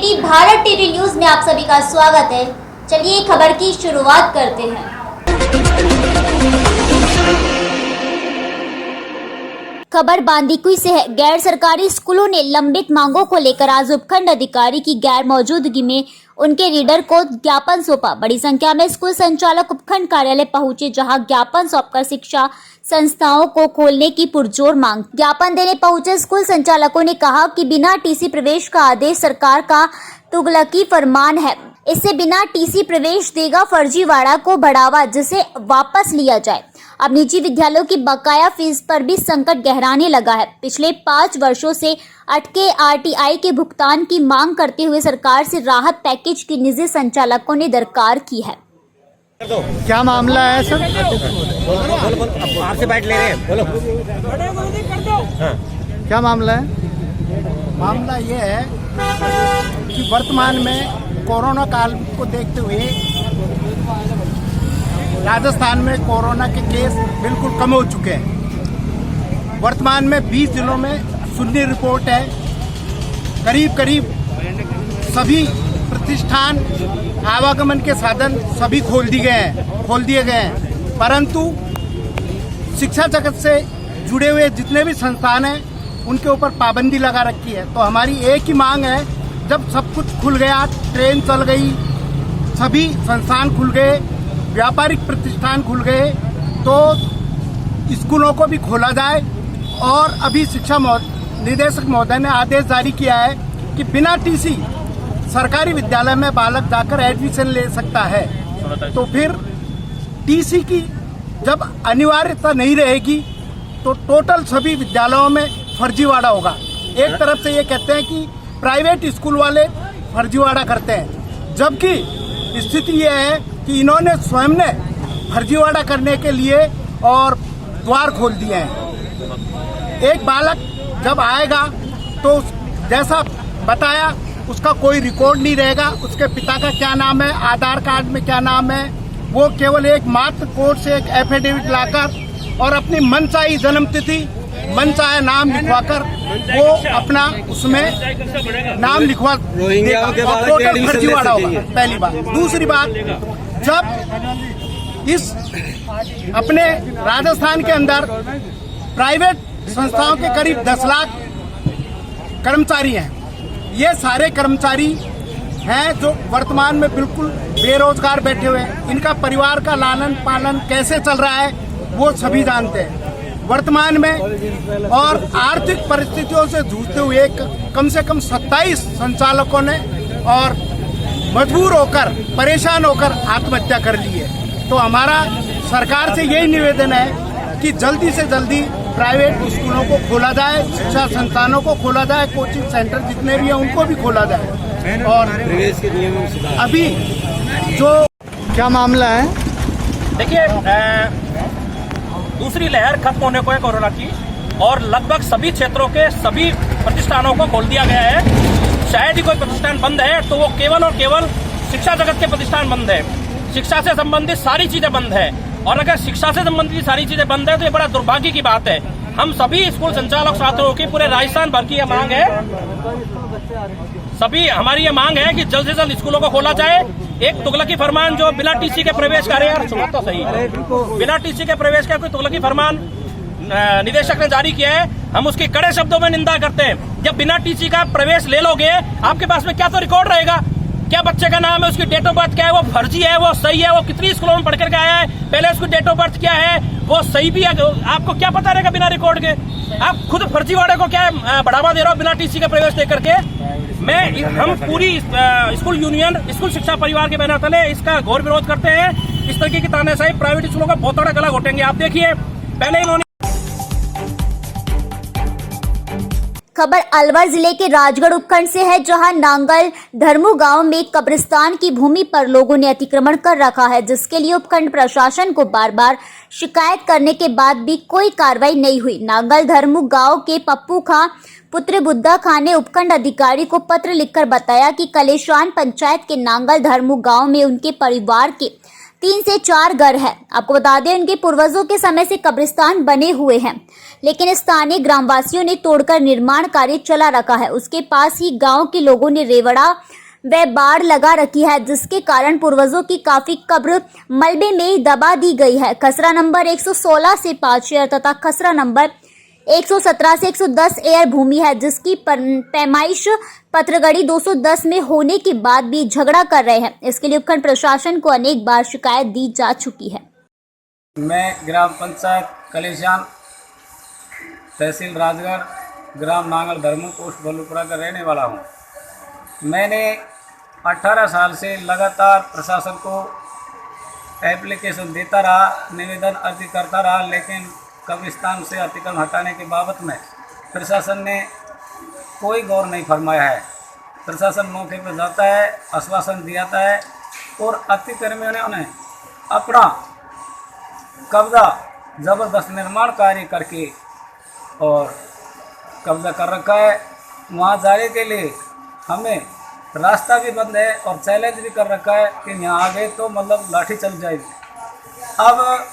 City Bharat TV news में आप सभी का स्वागत है। चलिए खबर की शुरुआत करते हैं। खबर बांदीकुई से है। गैर सरकारी स्कूलों ने लंबित मांगों को लेकर आज उपखंड अधिकारी की गैर मौजूदगी में उनके रीडर को ज्ञापन सौंपा। बड़ी संख्या में स्कूल संचालक उपखंड कार्यालय पहुंचे, जहां ज्ञापन सौंपकर शिक्षा संस्थाओं को खोलने की पुरजोर मांग। ज्ञापन देने पहुंचे स्कूल संचालकों ने कहा कि बिना टीसी प्रवेश का आदेश सरकार का तुगलकी फरमान है। इससे बिना टीसी प्रवेश देगा फर्जीवाड़ा को बढ़ावा, जिसे वापस लिया जाए। अब निजी विद्यालयों की बकाया फीस पर भी संकट गहराने लगा है। पिछले 5 वर्षों से अटके आरटीआई के भुगतान की मांग करते हुए सरकार से राहत पैकेज की निजी संचालकों ने दरकार की है। क्या मामला है सर? आपसे बाइट ले रहे हैं, बोलो। क्या मामला है? मामला ये है कि वर्तमान में कोरोना काल को देखते हुए राजस्थान में कोरोना के केस बिल्कुल कम हो चुके हैं। वर्तमान में 20 जिलों में शून्य रिपोर्ट है। करीब सभी प्रतिष्ठान, आवागमन के साधन सभी खोल दिए गए हैं, परंतु शिक्षा जगत से जुड़े हुए जितने भी संस्थान हैं उनके ऊपर पाबंदी लगा रखी है। तो हमारी एक ही मांग है, जब सब कुछ खुल गया, ट्रेन चल गई, सभी संस्थान खुल गए, व्यापारिक प्रतिष्ठान खुल गए, तो स्कूलों को भी खोला जाए। और अभी शिक्षा निदेशक महोदय ने आदेश जारी किया है कि बिना टीसी सरकारी विद्यालय में बालक जाकर एडमिशन ले सकता है। तो फिर टीसी की जब अनिवार्यता नहीं रहेगी तो टोटल सभी विद्यालयों में फर्जीवाड़ा होगा। एक तरफ से ये कहते हैं कि प्राइवेट स्कूल वाले फर्जीवाड़ा करते हैं, जबकि स्थिति ये है कि इन्होंने स्वयं ने फर्जीवाड़ा करने के लिए और द्वार खोल दिए हैं। एक बालक जब आएगा तो जैसा बताया उसका कोई रिकॉर्ड नहीं रहेगा, उसके पिता का क्या नाम है, आधार कार्ड में क्या नाम है, वो केवल एक मात्र कोर्ट से एक एफिडेविट लाकर और अपनी मनचाही जन्मतिथि, मनचाहे नाम लिखवाकर वो अपना उसमें नाम लिखवा देगा और टोटल फर्जीवाड़ा होगा। पहली बात। दूसरी बात, जब इस अपने राजस्थान के अंदर प्राइवेट संस्थाओं के करीब 10 लाख कर्मचारी हैं, ये सारे कर्मचारी हैं जो वर्तमान में बिल्कुल बेरोजगार बैठे हुए हैं। इनका परिवार का लालन पालन कैसे चल रहा है वो सभी जानते हैं। वर्तमान में और आर्थिक परिस्थितियों से जूझते हुए कम से कम 27 संचालकों ने और मजबूर होकर, परेशान होकर आत्महत्या कर ली है। तो हमारा सरकार से यही निवेदन है कि जल्दी से जल्दी प्राइवेट स्कूलों को खोला जाए, शिक्षा संस्थानों को खोला जाए, कोचिंग सेंटर जितने भी हैं उनको भी खोला जाए। और अभी जो क्या मामला है? देखिए, दूसरी लहर खत्म होने को है कोरोना की, और लगभग सभी क्षेत्रों के सभी प्रतिष्ठानों को खोल दिया गया है। शायद ही कोई प्रतिष्ठान बंद है तो वो केवल और केवल शिक्षा जगत के प्रतिष्ठान बंद है। शिक्षा से संबंधित सारी चीजें बंद है, और अगर शिक्षा से संबंधित सारी चीजें बंद है तो ये बड़ा दुर्भाग्य की बात है। हम सभी स्कूल संचालक छात्रों की पूरे राजस्थान भर की यह मांग है, हमारी ये मांग है कि जल्द से जल्द स्कूलों को खोला जाए। एक तुगलकी फरमान जो बिना टीसी के प्रवेश का, यार सुनो तो सही, बिना टीसी के प्रवेश का कोई तुगलकी फरमान निदेशक ने जारी किया है, हम उसकी कड़े शब्दों में निंदा करते हैं। जब बिना टीसी का प्रवेश ले लोगे, आपके पास में क्या तो रिकॉर्ड रहेगा, क्या बच्चे का नाम है, उसकी डेट ऑफ बर्थ क्या है, वो फर्जी है, वो सही है, वो कितनी स्कूलों में पढ़ करके आया है, पहले उसकी डेट ऑफ बर्थ क्या है, वो सही भी है, आपको क्या पता रहेगा बिना रिकॉर्ड के? आप खुद फर्जीवाड़े को क्या बढ़ावा दे रहे हो बिना टीसी का प्रवेश दे करके। हम पूरी स्कूल यूनियन, स्कूल शिक्षा परिवार के बैनर तले इसका घोर विरोध करते हैं। इस तरीके की तानाशाही प्राइवेट स्कूलों का बहुत बड़ा गला घोटेंगे। आप देखिए, पहले इन्होंने खबर अलवर जिले के राजगढ़ उपखंड से है, जहां नांगल धर्मू गांव में कब्रिस्तान की भूमि पर लोगों ने अतिक्रमण कर रखा है, जिसके लिए उपखंड प्रशासन को बार बार शिकायत करने के बाद भी कोई कार्रवाई नहीं हुई। नांगल धर्मू गांव के पप्पू खां पुत्र बुद्धा खां ने उपखंड अधिकारी को पत्र लिखकर बताया कि कलेशान पंचायत के नांगल धर्मू गांव में उनके परिवार के 3 से 4 घर है। आपको बता दें उनके पूर्वजों के समय से कब्रिस्तान बने हुए हैं, लेकिन स्थानीय ग्रामवासियों ने तोड़कर निर्माण कार्य चला रखा है। उसके पास ही गांव के लोगों ने रेवड़ा व बाड़ लगा रखी है, जिसके कारण पूर्वजों की काफी कब्र मलबे में दबा दी गई है। खसरा नंबर 116 से 5 एयर तथा खसरा नंबर 117 से 110 एयर भूमि है, जिसकी पैमाइश पत्रगड़ी 210 में होने के बाद भी झगड़ा कर रहे हैं। इसके लिए उपखंड प्रशासन को अनेक बार शिकायत दी जा चुकी है। मैं ग्राम पंचायत कलेशान, तहसील राजगढ़, ग्राम नांगल धर्मू, पोस्ट बलुपुरा का रहने वाला हूँ। मैंने 18 साल से लगातार प्रशासन को एप्लीकेशन देता रहा, निवेदन अर्जी करता रहा, लेकिन कब्रिस्तान से अतिक्रमण हटाने के बाबत में प्रशासन ने कोई गौर नहीं फरमाया है। प्रशासन मौके पर जाता है, आश्वासन दियाता है और अतिक्रमणियों ने अपना कब्जा ज़बरदस्त निर्माण कार्य करके और कब्जा कर रखा है। वहाँ जाने के लिए हमें रास्ता भी बंद है और चैलेंज भी कर रखा है कि यहाँ आ गए तो मतलब लाठी चल जाएगी। अब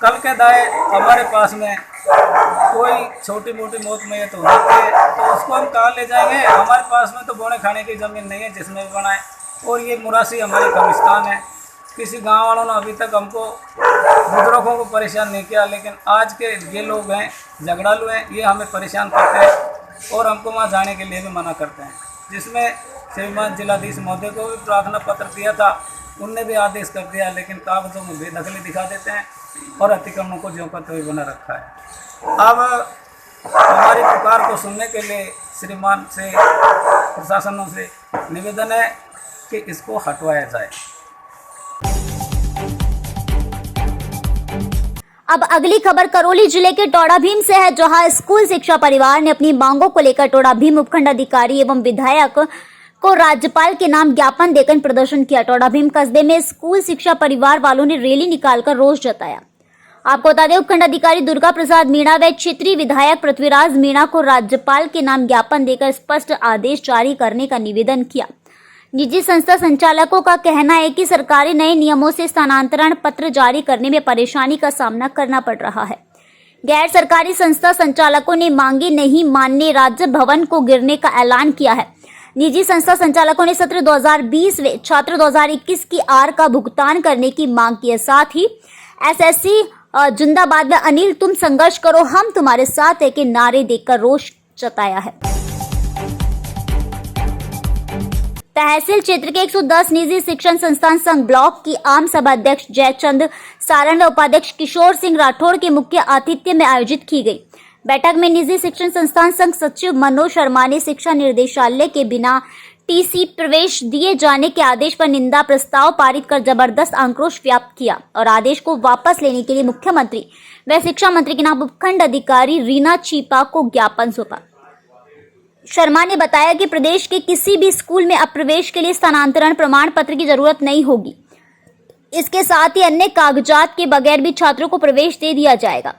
कल के दाए हमारे पास में कोई छोटी मोटी मौत में ये तो होती है, तो उसको हम कहाँ ले जाएंगे? हमारे पास में तो बोने खाने की ज़मीन नहीं है जिसमें भी बनाए, और ये मुरासी हमारी कब्रिस्तान है। किसी गांव वालों ने अभी तक हमको बुजुर्गों को परेशान नहीं किया, लेकिन आज के ये लोग हैं झगड़ालू हैं, ये हमें परेशान करते हैं और हमको वहाँ जाने के लिए भी मना करते हैं, जिसमें श्रीमान जिलाधीश महोदय को भी प्रार्थना पत्र दिया था, उनने भी आदेश कर दिया, लेकिन कागजों में बेदखली दिखा देते हैं और अतिक्रमणों को ज्यों का त्यों बना रखा है। अब हमारी पुकार को सुनने के लिए श्रीमान से, प्रशासनों से निवेदन है कि इसको हटवाया जाए। अब अगली खबर करौली जिले के टोड़ा भीम से है, जहां स्कूल शिक्षा परिवार ने अपनी मांगों को लेकर टोड़ा भीम उपखंड अधिकारी एवं विधायक को राज्यपाल के नाम ज्ञापन देकर प्रदर्शन किया। टोड़ा भीम कस्बे में स्कूल शिक्षा परिवार वालों ने रैली निकालकर रोष जताया। आपको बता दें उपखंड अधिकारी दुर्गा प्रसाद मीणा व क्षेत्रीय विधायक पृथ्वीराज मीणा को राज्यपाल के नाम ज्ञापन देकर स्पष्ट आदेश जारी करने का निवेदन किया। निजी संस्था संचालकों का कहना है कि सरकारी नए नियमों से स्थानांतरण पत्र जारी करने में परेशानी का सामना करना पड़ रहा है। गैर सरकारी संस्था संचालकों ने मांगे नहीं मानने राज्य भवन को गिरने का ऐलान किया है। निजी संस्था संचालकों ने सत्र 2020 व छात्र 2021 की आर का भुगतान करने की मांग की है। साथ ही एसएससी जिंदाबाद व अनिल तुम संघर्ष करो हम तुम्हारे साथ है के नारे देकर रोष जताया है। तहसील क्षेत्र के 110 निजी शिक्षण संस्थान संघ ब्लॉक की आम सभा अध्यक्ष जयचंद सारण व उपाध्यक्ष किशोर सिंह राठौड़ के मुख्य आतिथ्य में आयोजित की गई। बैठक में निजी शिक्षण संस्थान संघ सचिव मनोज शर्मा ने शिक्षा निर्देशालय के बिना टीसी प्रवेश दिए जाने के आदेश पर निंदा प्रस्ताव पारित कर जबरदस्त आक्रोश व्यक्त किया और आदेश को वापस लेने के लिए मुख्यमंत्री व शिक्षा मंत्री के नाम उपखंड अधिकारी रीना चीपा को ज्ञापन सौंपा। शर्मा ने बताया कि प्रदेश के किसी भी स्कूल में अब प्रवेश के लिए स्थानांतरण प्रमाण पत्र की जरूरत नहीं होगी। इसके साथ ही अन्य कागजात के बगैर भी छात्रों को प्रवेश दे दिया जाएगा।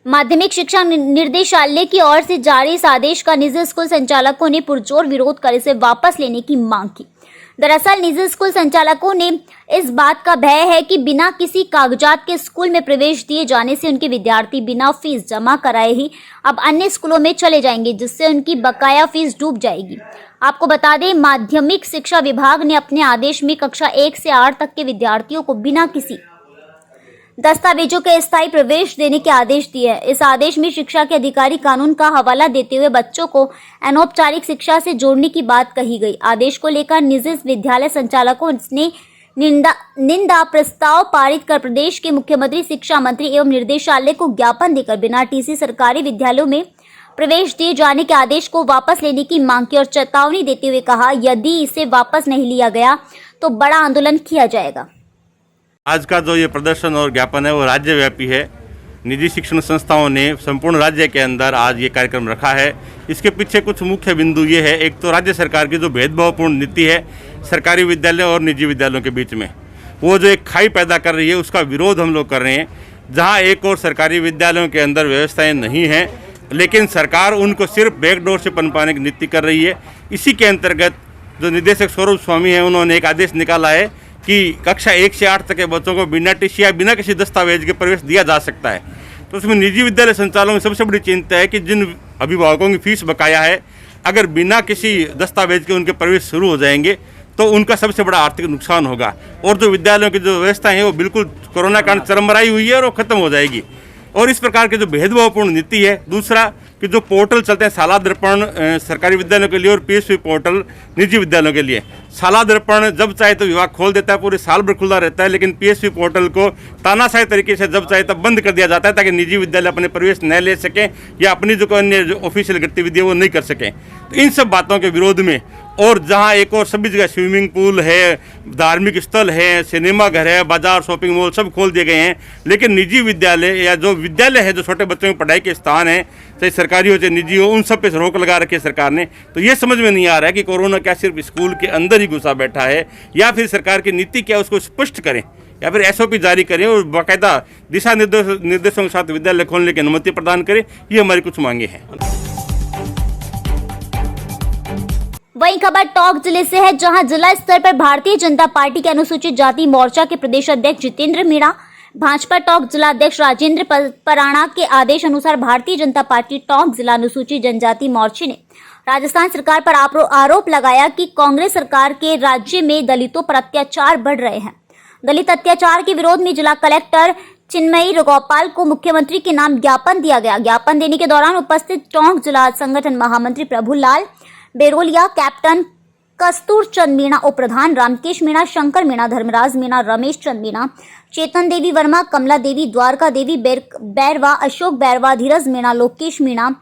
माध्यमिक शिक्षा निर्देशालय की ओर से जारी इस आदेश का निजी स्कूल संचालकों ने पुरजोर विरोध कर इसे वापस लेने की मांग की। दरअसल निजी स्कूल संचालकों ने इस बात का भय है कि बिना किसी कागजात के स्कूल में प्रवेश दिए जाने से उनके विद्यार्थी बिना फीस जमा कराए ही अब अन्य स्कूलों में चले जाएंगे, जिससे उनकी बकाया फीस डूब जाएगी। आपको बता दें माध्यमिक शिक्षा विभाग ने अपने आदेश में कक्षा 1 से 8 तक के विद्यार्थियों को बिना किसी दस्तावेजों के स्थायी प्रवेश देने के आदेश दिए हैं। इस आदेश में शिक्षा के अधिकारी कानून का हवाला देते हुए बच्चों को अनौपचारिक शिक्षा से जोड़ने की बात कही गई। आदेश को लेकर निजी विद्यालय संचालकों ने निंदा प्रस्ताव पारित कर प्रदेश के मुख्यमंत्री, शिक्षा मंत्री एवं निर्देशालय को ज्ञापन देकर बिना टीसी सरकारी विद्यालयों में प्रवेश दिए जाने के आदेश को वापस लेने की मांग की और चेतावनी देते हुए कहा, यदि इसे वापस नहीं लिया गया तो बड़ा आंदोलन किया जाएगा। आज का जो ये प्रदर्शन और ज्ञापन है वो राज्यव्यापी है। निजी शिक्षण संस्थाओं ने संपूर्ण राज्य के अंदर आज ये कार्यक्रम रखा है। इसके पीछे कुछ मुख्य बिंदु ये है, एक तो राज्य सरकार की जो भेदभावपूर्ण नीति है सरकारी विद्यालयों और निजी विद्यालयों के बीच में, वो जो एक खाई पैदा कर रही है, उसका विरोध हम लोग कर रहे हैं। जहाँ एक और सरकारी विद्यालयों के अंदर व्यवस्थाएँ नहीं हैं, लेकिन सरकार उनको सिर्फ बैकडोर से पनपाने की नीति कर रही है। इसी के अंतर्गत जो निदेशक स्वरूप स्वामी हैं, उन्होंने एक आदेश निकाला है कि कक्षा 1 से 8 तक के बच्चों को बिना टीसी या बिना किसी दस्तावेज के प्रवेश दिया जा सकता है। तो उसमें निजी विद्यालय संचालकों की सबसे बड़ी चिंता है कि जिन अभिभावकों की फीस बकाया है, अगर बिना किसी दस्तावेज के उनके प्रवेश शुरू हो जाएंगे तो उनका सबसे बड़ा आर्थिक नुकसान होगा और जो विद्यालयों की जो व्यवस्था है वो बिल्कुल कोरोना कारण चरमराई हुई है और वो खत्म हो जाएगी। और इस प्रकार की जो भेदभावपूर्ण नीति है, दूसरा कि जो पोर्टल चलते हैं शाला दर्पण सरकारी विद्यालयों के लिए और पीएसपी पोर्टल निजी विद्यालयों के लिए, शाला दर्पण जब चाहे तो विभाग खोल देता है, पूरे साल भर खुला रहता है, लेकिन पीएसपी पोर्टल को तानाशाही तरीके से जब चाहे तब बंद कर दिया जाता है ताकि निजी विद्यालय अपने प्रवेश न ले सकें या अपनी जो अन्य जो ऑफिशियल गतिविधि है वो नहीं कर सकें। तो इन सब बातों के विरोध में, और जहाँ एक और सभी जगह स्विमिंग पूल है, धार्मिक स्थल है, सिनेमा घर है, बाजार, शॉपिंग मॉल सब खोल दिए गए हैं, लेकिन निजी विद्यालय या जो विद्यालय है जो छोटे बच्चों की पढ़ाई के स्थान है, चाहे सरकारी हो चाहे निजी हो, उन सब पे रोक लगा रखी है सरकार ने। तो ये समझ में नहीं आ रहा है कि कोरोना क्या सिर्फ स्कूल के अंदर ही घुसा बैठा है या फिर सरकार की नीति क्या उसको स्पष्ट करें या फिर एसओपी जारी करें और बाकायदा दिशा निर्देशों के साथ विद्यालय खोलने की अनुमति प्रदान करें। ये हमारी कुछ मांगे हैं। वहीं खबर टोंक जिले से है, जहां जिला स्तर पर भारतीय जनता पार्टी के अनुसूचित जाति मोर्चा के प्रदेश अध्यक्ष जितेंद्र मीणा, भाजपा टोंक जिला अध्यक्ष राजेंद्र पराणा के आदेश अनुसार भारतीय जनता पार्टी टोंक जिला अनुसूचित जनजाति मोर्चे ने राजस्थान सरकार पर आरोप लगाया कि कांग्रेस सरकार के राज्य में दलितों पर अत्याचार बढ़ रहे हैं। दलित अत्याचार के विरोध में जिला कलेक्टर चिन्मयी गोपाल को मुख्यमंत्री के नाम ज्ञापन दिया गया। ज्ञापन देने के दौरान उपस्थित टोंक जिला संगठन महामंत्री प्रभुलाल बेरोलिया, कैप्टन कस्तूर चंद मीणा, उप प्रधान रामकेश मीणा, शंकर मीणा, धर्मराज मीणा, रमेश चंद मीणा, चेतन देवी वर्मा, कमला देवी, द्वारका देवी बैरवा, अशोक बैरवा, धीरज मीणा, लोकेश मीणा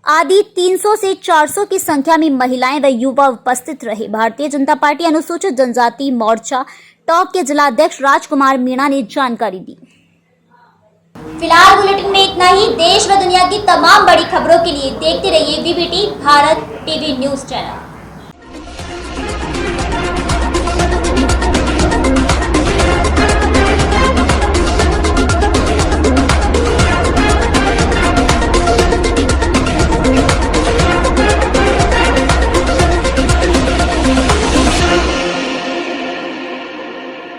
आदि 300 से 400 की संख्या में महिलाएं व युवा उपस्थित रहे। भारतीय जनता पार्टी अनुसूचित जनजाति मोर्चा टोंक के जिला अध्यक्ष राजकुमार मीणा ने जानकारी दी। फिलहाल बुलेटिन में इतना ही। देश व दुनिया की तमाम बड़ी खबरों के लिए देखते रहिए VBT Bharat TV news channel.